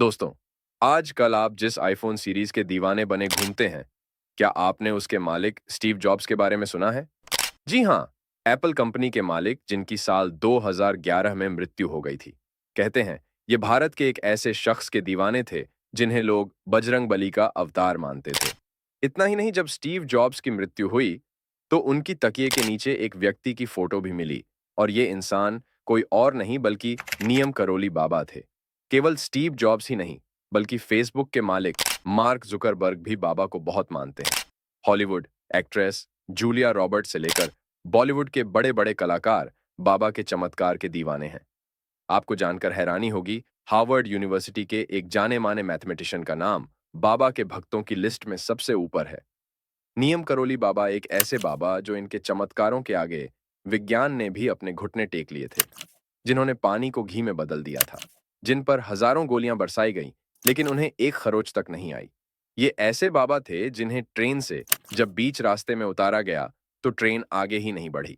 दोस्तों, आजकल आप जिस आईफोन सीरीज के दीवाने बने घूमते हैं, क्या आपने उसके मालिक स्टीव जॉब्स के बारे में सुना है? जी हाँ, एप्पल कंपनी के मालिक जिनकी साल 2011 में मृत्यु हो गई थी। कहते हैं, ये भारत के एक ऐसे शख्स के दीवाने थे, जिन्हें लोग बजरंग बली का अवतार मानते थे। इतना ही नहीं, जब स्टीव जॉब्स की मृत्यु हुई, तो उनकी तकिए के नीचे एक व्यक्ति की फोटो भी मिली, और ये इंसान कोई और नहीं बल्कि नियम करोली बाबा थे। केवल स्टीव जॉब्स ही नहीं, बल्कि फेसबुक के मालिक मार्क जुकरबर्ग भी बाबा को बहुत मानते हैं। हॉलीवुड एक्ट्रेस जूलिया रॉबर्ट्स से लेकर बॉलीवुड के बड़े-बड़े कलाकार बाबा के चमत्कार के दीवाने हैं। आपको जानकर हैरानी होगी, हार्वर्ड यूनिवर्सिटी के एक जाने-माने मैथमेटिशियन का नाम बाबा के भक्तों की लिस्ट में सबसे ऊपर है। नियम करोली बाबा एक ऐसे बाबा जो इनके चमत्कारों के आगे विज्ञान ने भी अपने घुटने टेक लिए थे, जिन्होंने पानी को घी में बदल दिया था, जिन पर हजारों गोलियां बरसाई गईं, लेकिन उन्हें एक खरोच तक नहीं आई। ये ऐसे बाबा थे जिन्हें ट्रेन से जब बीच रास्ते में उतारा गया, तो ट्रेन आगे ही नहीं बढ़ी।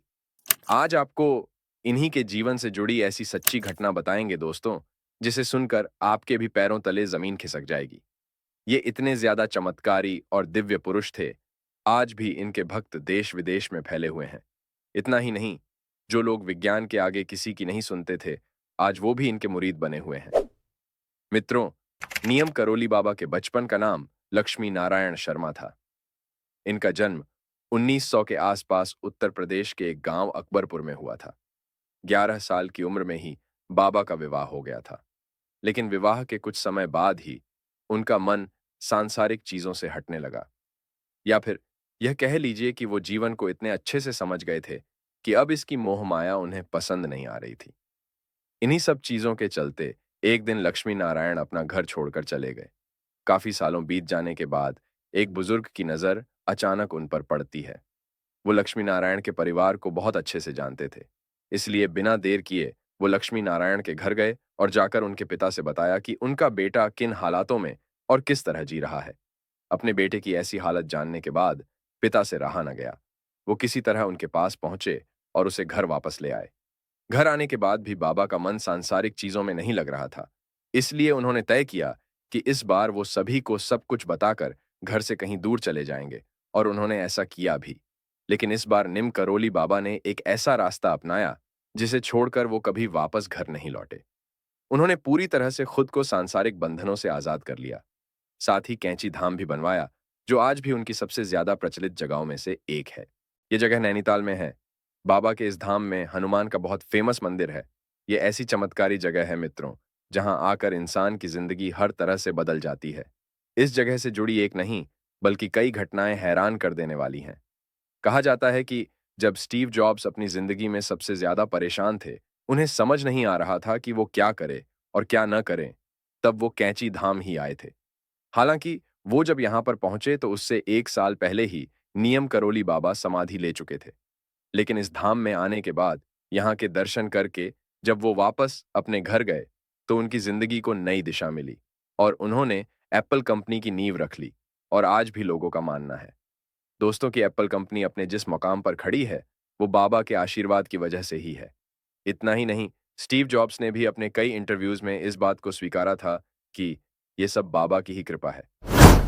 आज आपको इन्हीं के जीवन से जुड़ी ऐसी सच्ची घटना बताएंगे दोस्तों, जिसे सुनकर आपके भी पैरों तले जमीन खिसक जाएगी। ये इतने ज्यादा चमत्कारी और दिव्य पुरुष थे, आज भी इनके भक्त देश विदेश में फैले हुए हैं। इतना ही नहीं, जो लोग विज्ञान के आगे किसी की नहीं सुनते थे, आज वो भी इनके मुरीद बने हुए हैं। मित्रों, नियम करोली बाबा के बचपन का नाम लक्ष्मी नारायण शर्मा था। इनका जन्म 1900 के आसपास उत्तर प्रदेश के एक गांव अकबरपुर में हुआ था। 11 साल की उम्र में ही बाबा का विवाह हो गया था। लेकिन विवाह के कुछ समय बाद ही उनका मन सांसारिक चीजों से हटने लगा, या फिर यह कह लीजिए कि वो जीवन को इतने अच्छे से समझ गए थे कि अब इसकी मोह माया उन्हें पसंद नहीं आ रही थी। इन्हीं सब चीजों के चलते एक दिन लक्ष्मी नारायण अपना घर छोड़कर चले गए। काफी सालों बीत जाने के बाद एक बुजुर्ग की नजर अचानक उन पर पड़ती है। वो लक्ष्मी नारायण के परिवार को बहुत अच्छे से जानते थे, इसलिए बिना देर किए वो लक्ष्मी नारायण के घर गए और जाकर उनके पिता से बताया कि उनका बेटा किन हालातों में और किस तरह जी रहा है। अपने बेटे की ऐसी हालत जानने के बाद पिता से रहा न गया। वो किसी तरह उनके पास पहुंचे और उसे घर वापस ले आए। घर आने के बाद भी बाबा का मन सांसारिक चीजों में नहीं लग रहा था, इसलिए उन्होंने तय किया कि इस बार वो सभी को सब कुछ बताकर घर से कहीं दूर चले जाएंगे, और उन्होंने ऐसा किया भी। लेकिन इस बार निम करोली बाबा ने एक ऐसा रास्ता अपनाया जिसे छोड़कर वो कभी वापस घर नहीं लौटे। उन्होंने पूरी तरह से खुद को सांसारिक बंधनों से आजाद कर लिया। साथ ही कैंची धाम भी बनवाया, जो आज भी उनकी सबसे ज्यादा प्रचलित जगहों में से एक है। ये जगह नैनीताल में है। बाबा के इस धाम में हनुमान का बहुत फेमस मंदिर है। ये ऐसी चमत्कारी जगह है मित्रों, जहां आकर इंसान की जिंदगी हर तरह से बदल जाती है। इस जगह से जुड़ी एक नहीं, बल्कि कई घटनाएं हैरान कर देने वाली हैं। कहा जाता है कि जब स्टीव जॉब्स अपनी जिंदगी में सबसे ज्यादा परेशान थे, उन्हें समझ नहीं आ रहा था कि वो क्या करे और क्या न करें, तब वो कैंची धाम ही आए थे। हालांकि वो जब यहां पर पहुंचे तो उससे 1 साल पहले ही नियम करोली बाबा समाधि ले चुके थे। लेकिन इस धाम में आने के बाद, यहाँ के दर्शन करके जब वो वापस अपने घर गए, तो उनकी जिंदगी को नई दिशा मिली और उन्होंने एप्पल कंपनी की नींव रख ली। और आज भी लोगों का मानना है, दोस्तों, की एप्पल कंपनी अपने जिस मुकाम पर खड़ी है, वो बाबा के आशीर्वाद की वजह से ही है। इतना ही नहीं, स्टीव जॉब्स ने भी अपने कई इंटरव्यूज में इस बात को स्वीकारा था कि ये सब बाबा की ही कृपा है।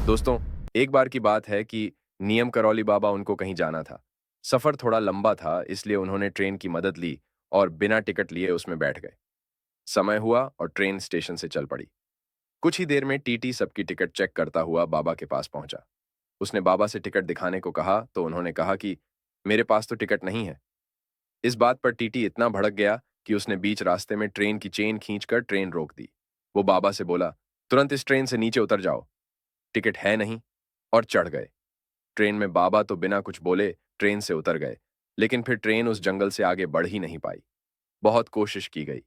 दोस्तों, एक बार की बात है कि नियम करौली बाबा उनको कहीं जाना था। सफर थोड़ा लंबा था, इसलिए उन्होंने ट्रेन की मदद ली और बिना टिकट लिए उसमें बैठ गए। समय हुआ और ट्रेन स्टेशन से चल पड़ी। कुछ ही देर में टीटी सबकी टिकट चेक करता हुआ बाबा के पास पहुंचा। उसने बाबा से टिकट दिखाने को कहा तो उन्होंने कहा कि मेरे पास तो टिकट नहीं है। इस बात पर टीटी इतना भड़क गया कि उसने बीच रास्ते में ट्रेन की चेन खींचकर ट्रेन रोक दी। वो बाबा से बोला, तुरंत इस ट्रेन से नीचे उतर जाओ, टिकट है नहीं, और चढ़ गए। ट्रेन में बाबा तो बिना कुछ बोले ट्रेन से उतर गए, लेकिन फिर ट्रेन उस जंगल से आगे बढ़ ही नहीं पाई। बहुत कोशिश की गई,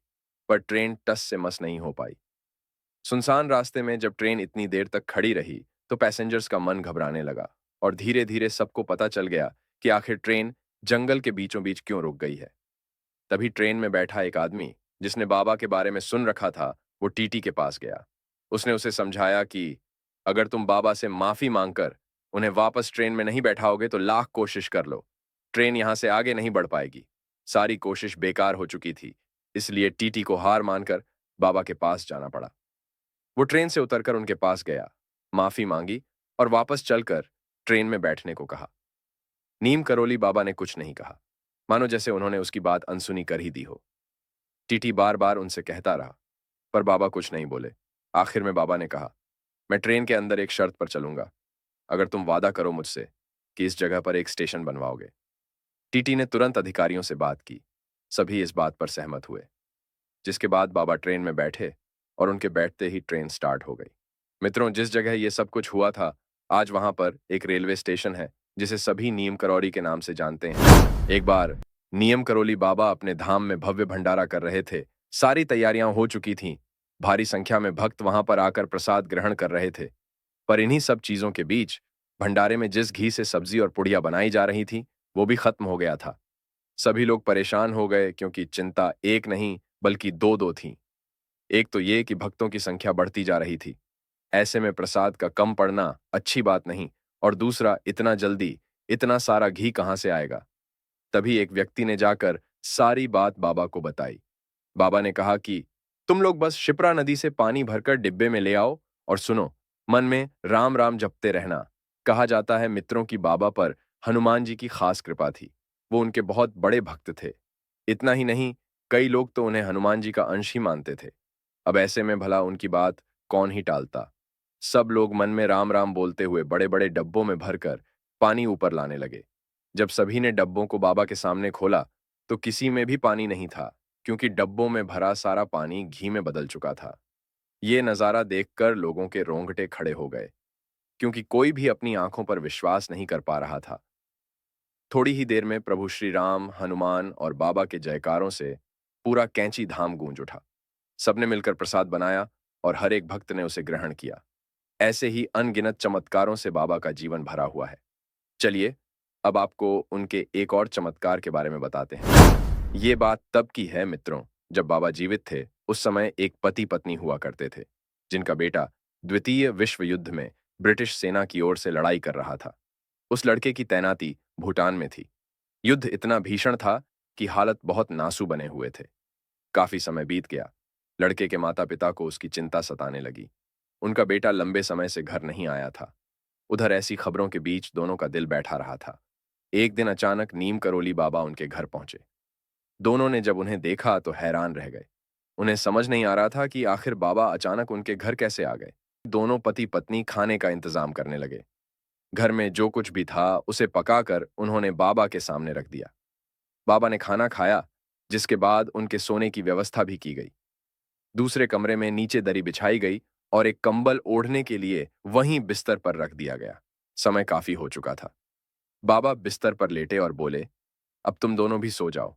पर ट्रेन टस से मस नहीं हो पाई। सुनसान रास्ते में जब ट्रेन इतनी देर तक खड़ी रही, तो पैसेंजर्स का मन घबराने लगा और धीरे धीरे सबको पता चल गया कि आखिर ट्रेन जंगल के बीचों बीच क्यों रुक गई है। तभी ट्रेन में बैठा एक आदमी, जिसने बाबा के बारे में सुन रखा था, वो टीटी के पास गया। उसने उसे समझाया कि अगर तुम बाबा से माफी मांगकर उन्हें वापस ट्रेन में नहीं बैठाओगे तो लाख कोशिश कर लो, ट्रेन यहां से आगे नहीं बढ़ पाएगी। सारी कोशिश बेकार हो चुकी थी, इसलिए टीटी को हार मानकर बाबा के पास जाना पड़ा। वो ट्रेन से उतरकर उनके पास गया, माफी मांगी और वापस चलकर ट्रेन में बैठने को कहा। नीम करोली बाबा ने कुछ नहीं कहा, मानो जैसे उन्होंने उसकी बात अनसुनी कर ही दी हो। टीटी बार बार उनसे कहता रहा, पर बाबा कुछ नहीं बोले। आखिर में बाबा ने कहा, मैं ट्रेन के अंदर एक शर्त पर चलूंगा, अगर तुम वादा करो मुझसे कि इस जगह पर एक स्टेशन बनवाओगे। टीटी ने तुरंत अधिकारियों से बात की। सभी इस बात पर सहमत हुए, जिसके बाद बाबा ट्रेन में बैठे और उनके बैठते ही ट्रेन स्टार्ट हो गई। मित्रों, जिस जगह ये सब कुछ हुआ था, आज वहां पर एक रेलवे स्टेशन है जिसे सभी नीम करौरी के नाम से जानते हैं। एक बार नियम करोली बाबा अपने धाम में भव्य भंडारा कर रहे थे। सारी तैयारियां हो चुकी थीं। भारी संख्या में भक्त वहां पर आकर प्रसाद ग्रहण कर रहे थे। पर इन्हीं सब चीजों के बीच भंडारे में जिस घी से सब्जी और पुड़िया बनाई जा रही थी, वो भी खत्म हो गया था। सभी लोग परेशान हो गए, क्योंकि चिंता एक नहीं बल्कि दो दो थी। एक तो ये कि भक्तों की संख्या बढ़ती जा रही थी, ऐसे में प्रसाद का कम पड़ना अच्छी बात नहीं, और दूसरा, इतना जल्दी इतना सारा घी कहां से आएगा। तभी एक व्यक्ति ने जाकर सारी बात बाबा को बताई। बाबा ने कहा कि तुम लोग बस शिप्रा नदी से पानी भरकर डिब्बे में ले आओ और सुनो, मन में राम राम जपते रहना। कहा जाता है मित्रों की बाबा पर हनुमान जी की खास कृपा थी। वो उनके बहुत बड़े भक्त थे। इतना ही नहीं, कई लोग तो उन्हें हनुमान जी का अंश ही मानते थे। अब ऐसे में भला उनकी बात कौन ही टालता। सब लोग मन में राम राम बोलते हुए बड़े बड़े डब्बों में भरकर पानी ऊपर लाने लगे। जब सभी ने डब्बों को बाबा के सामने खोला, तो किसी में भी पानी नहीं था, क्योंकि डब्बों में भरा सारा पानी घी में बदल चुका था। ये नजारा देखकर लोगों के रोंगटे खड़े हो गए, क्योंकि कोई भी अपनी आंखों पर विश्वास नहीं कर पा रहा था। थोड़ी ही देर में प्रभु श्री राम, हनुमान और बाबा के जयकारों से पूरा कैंची धाम गूंज उठा। सबने मिलकर प्रसाद बनाया और हर एक भक्त ने उसे ग्रहण किया। ऐसे ही अनगिनत चमत्कारों से बाबा का जीवन भरा हुआ है। चलिए, अब आपको उनके एक और चमत्कार के बारे में बताते हैं। ये बात तब की है मित्रों, जब बाबा जीवित थे। उस समय एक पति पत्नी हुआ करते थे, जिनका बेटा द्वितीय विश्व युद्ध में ब्रिटिश सेना की ओर से लड़ाई कर रहा था। उस लड़के की तैनाती भूटान में थी। युद्ध इतना भीषण था कि हालत बहुत नासु बने हुए थे। काफी समय बीत गया। लड़के के माता पिता को उसकी चिंता सताने लगी। उनका बेटा लंबे समय से घर नहीं आया था। उधर ऐसी खबरों के बीच दोनों का दिल बैठा रहा था। एक दिन अचानक नीम करोली बाबा उनके घर पहुंचे। दोनों ने जब उन्हें देखा तो हैरान रह गए। उन्हें समझ नहीं आ रहा था कि आखिर बाबा अचानक उनके घर कैसे आ गए। दोनों पति पत्नी खाने का इंतजाम करने लगे। घर में जो कुछ भी था उसे पकाकर उन्होंने बाबा के सामने रख दिया। बाबा ने खाना खाया, जिसके बाद उनके सोने की व्यवस्था भी की गई। दूसरे कमरे में नीचे दरी बिछाई गई और एक कंबल ओढ़ने के लिए वहीं बिस्तर पर रख दिया गया। समय काफी हो चुका था। बाबा बिस्तर पर लेटे और बोले, अब तुम दोनों भी सो जाओ,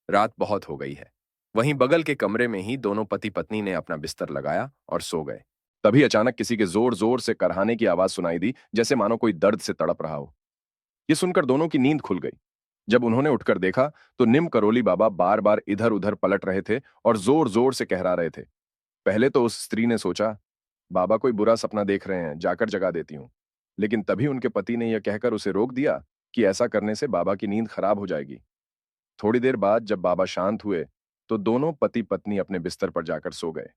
रात बहुत हो गई है। वहीं बगल के कमरे में ही दोनों पति पत्नी ने अपना बिस्तर लगाया और सो गए। तभी अचानक किसी के जोर जोर से करहाने की आवाज सुनाई दी, जैसे मानो कोई दर्द से तड़प रहा हो। ये सुनकर दोनों की नींद खुल गई। जब उन्होंने उठकर देखा तो निम करोली बाबा बार बार इधर उधर पलट रहे थे और जोर जोर से कहरा रहे थे। पहले तो उस स्त्री ने सोचा, बाबा कोई बुरा सपना देख रहे हैं, जाकर जगा देती हूं। लेकिन तभी उनके पति ने यह कहकर उसे रोक दिया कि ऐसा करने से बाबा की नींद खराब हो जाएगी। थोड़ी देर बाद जब बाबा शांत हुए, तो दोनों पति पत्नी अपने बिस्तर पर जाकर सो गए।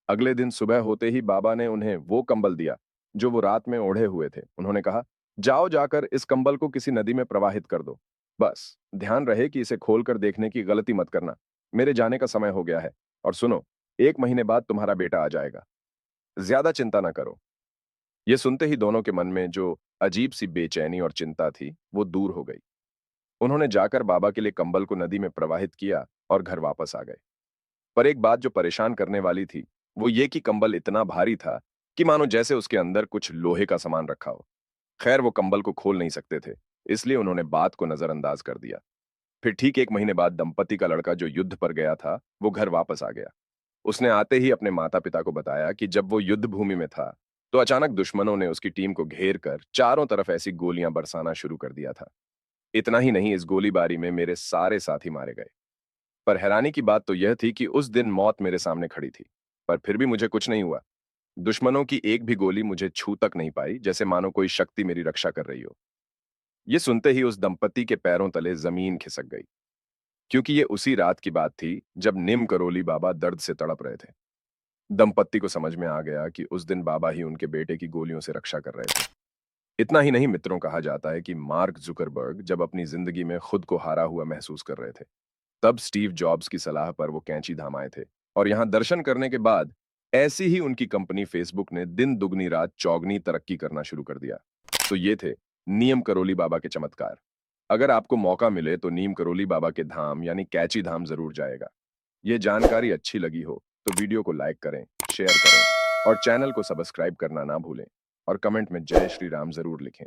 अगले दिन सुबह होते ही बाबा ने उन्हें वो कंबल दिया जो वो रात में ओढ़े हुए थे। उन्होंने कहा, जाओ जाकर इस कंबल को किसी नदी में प्रवाहित कर दो। बस ध्यान रहे कि इसे खोलकर देखने की गलती मत करना। मेरे जाने का समय हो गया है। और सुनो, 1 महीने बाद तुम्हारा बेटा आ जाएगा। ज्यादा चिंता ना करो। ये सुनते ही दोनों के मन में जो अजीब सी बेचैनी और चिंता थी, वो दूर हो गई। उन्होंने जाकर बाबा के लिए कंबल को नदी में प्रवाहित किया और घर वापस आ गए। पर एक बात जो परेशान करने वाली थी, वो ये कि कंबल इतना भारी था कि मानो जैसे उसके अंदर कुछ लोहे का सामान रखा हो। खैर, वो कंबल को खोल नहीं सकते थे, इसलिए उन्होंने बात को नजरअंदाज कर दिया। फिर ठीक 1 महीने बाद दंपति का लड़का जो युद्ध पर गया था, वो घर वापस आ गया। उसने आते ही अपने माता पिता को बताया कि जब वो युद्ध भूमि में था, तो अचानक दुश्मनों ने उसकी टीम को घेर कर चारों तरफ ऐसी गोलियां बरसाना शुरू कर दिया था। इतना ही नहीं, इस गोलीबारी में मेरे सारे साथी मारे गए। पर हैरानी की बात तो यह थी कि उस दिन मौत मेरे सामने खड़ी थी, पर फिर भी मुझे कुछ नहीं हुआ। दुश्मनों की एक भी गोली मुझे छू तक नहीं पाई, जैसे मानो कोई शक्ति मेरी रक्षा कर रही हो। ये सुनते ही उस दंपति के पैरों तले जमीन खिसक गई, क्योंकि ये उसी रात की बात थी जब निम करोली बाबा दर्द से तड़प रहे थे। दंपत्ति को समझ में आ गया कि उस दिन बाबा ही उनके बेटे की गोलियों से रक्षा कर रहे थे। इतना ही नहीं मित्रों, कहा जाता है कि मार्क जुकरबर्ग जब अपनी जिंदगी में खुद को हारा हुआ महसूस कर रहे थे, तब स्टीव जॉब्स की सलाह पर वो कैंची धाम आए थे। और यहाँ दर्शन करने के बाद ऐसी ही उनकी कंपनी फेसबुक ने दिन दुगनी रात चौगनी तरक्की करना शुरू कर दिया। तो ये थे नीम करोली बाबा के चमत्कार। अगर आपको मौका मिले तो नीम करोली बाबा के धाम यानी कैची धाम जरूर जाएगा। ये जानकारी अच्छी लगी हो तो वीडियो को लाइक करें, शेयर करें और चैनल को सब्सक्राइब करना ना भूलें। और कमेंट में जय श्री राम जरूर लिखें।